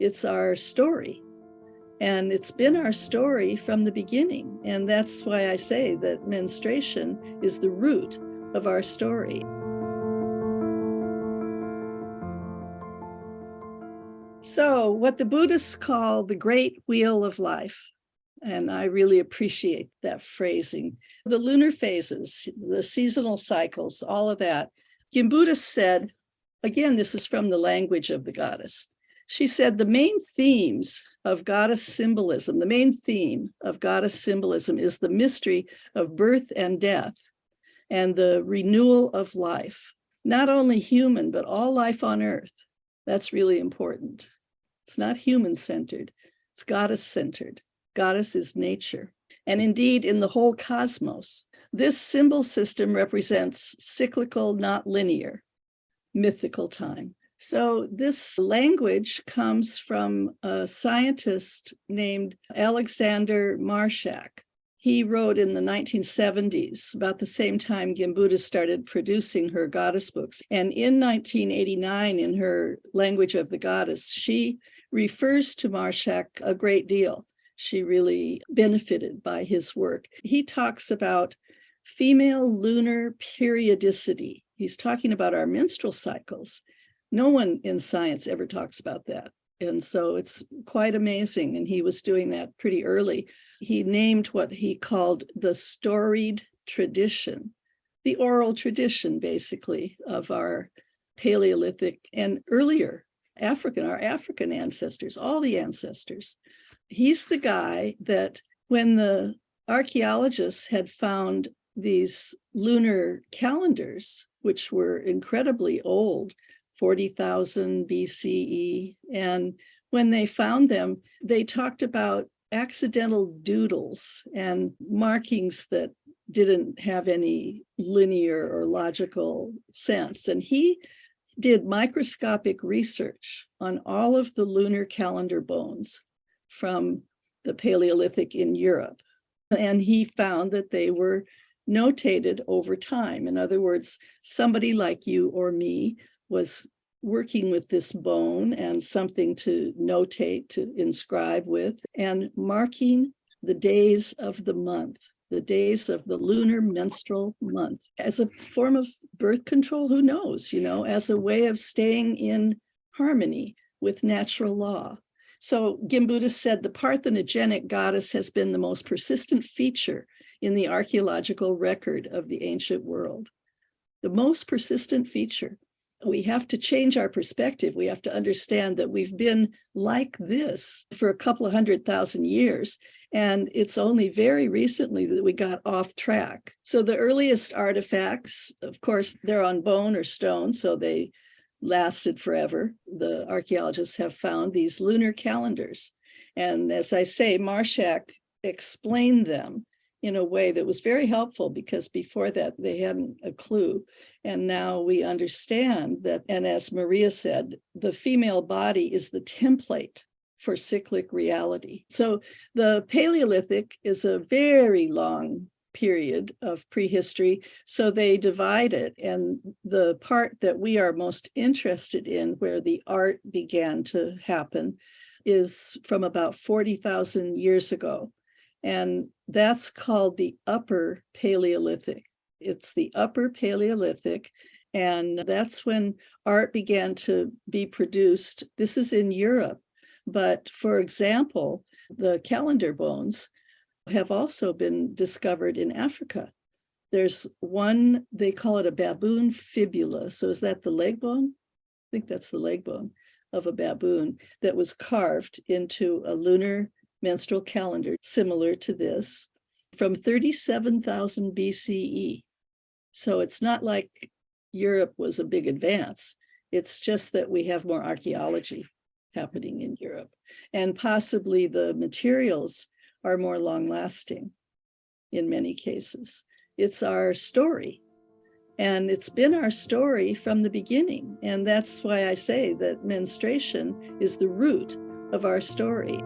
It's our story. And it's been our story from the beginning. And that's why I say that menstruation is the root of our story. So what the Buddhists call the great wheel of life, and I really appreciate that phrasing, the lunar phases, the seasonal cycles, all of that. Gimbutas said, again, this is from the language of the goddess. She said the main themes of goddess symbolism, the main theme of goddess symbolism is the mystery of birth and death and the renewal of life, not only human, but all life on earth. That's really important. It's not human-centered, it's goddess-centered. Goddess is nature. And indeed, in the whole cosmos, this symbol system represents cyclical, not linear, mythical time. So this language comes from a scientist named Alexander Marshack. He wrote in the 1970s, about the same time Gimbutas started producing her goddess books. And in 1989, in her Language of the Goddess, she refers to Marshack a great deal. She really benefited by his work. He talks about female lunar periodicity. He's talking about our menstrual cycles. No one in science ever talks about that. And so it's quite amazing. And he was doing that pretty early. He named what he called the storied tradition, the oral tradition, basically, of our Paleolithic and earlier our African ancestors, all the ancestors. He's the guy that when the archaeologists had found these lunar calendars, which were incredibly old, 40,000 BCE. And when they found them, they talked about accidental doodles and markings that didn't have any linear or logical sense. And he did microscopic research on all of the lunar calendar bones from the Paleolithic in Europe. And he found that they were notated over time. In other words, somebody like you or me was working with this bone and something to notate, to inscribe with, and marking the days of the month, the days of the lunar menstrual month, as a form of birth control, who knows, as a way of staying in harmony with natural law. So Gimbutas said the parthenogenic goddess has been the most persistent feature in the archaeological record of the ancient world. The most persistent feature. We have to change our perspective. We have to understand that we've been like this for a couple of 100,000 years. And it's only very recently that we got off track. So the earliest artifacts, of course, they're on bone or stone, so they lasted forever. The archaeologists have found these lunar calendars. And as I say, Marshack explained them in a way that was very helpful, because before that they hadn't a clue. And now we understand that, and as Marija said, the female body is the template for cyclic reality. So the Paleolithic is a very long period of prehistory. So they divide it. And the part that we are most interested in, where the art began to happen, is from about 40,000 years ago. And that's called the Upper Paleolithic. It's the Upper Paleolithic. And that's when art began to be produced. This is in Europe. But for example, the calendar bones have also been discovered in Africa. There's one, they call it a baboon fibula. So is that the leg bone? I think that's the leg bone of a baboon that was carved into a lunar menstrual calendar similar to this from 37,000 BCE. So it's not like Europe was a big advance. It's just that we have more archaeology happening in Europe. And possibly the materials are more long-lasting in many cases. It's our story. And it's been our story from the beginning. And that's why I say that menstruation is the root of our story.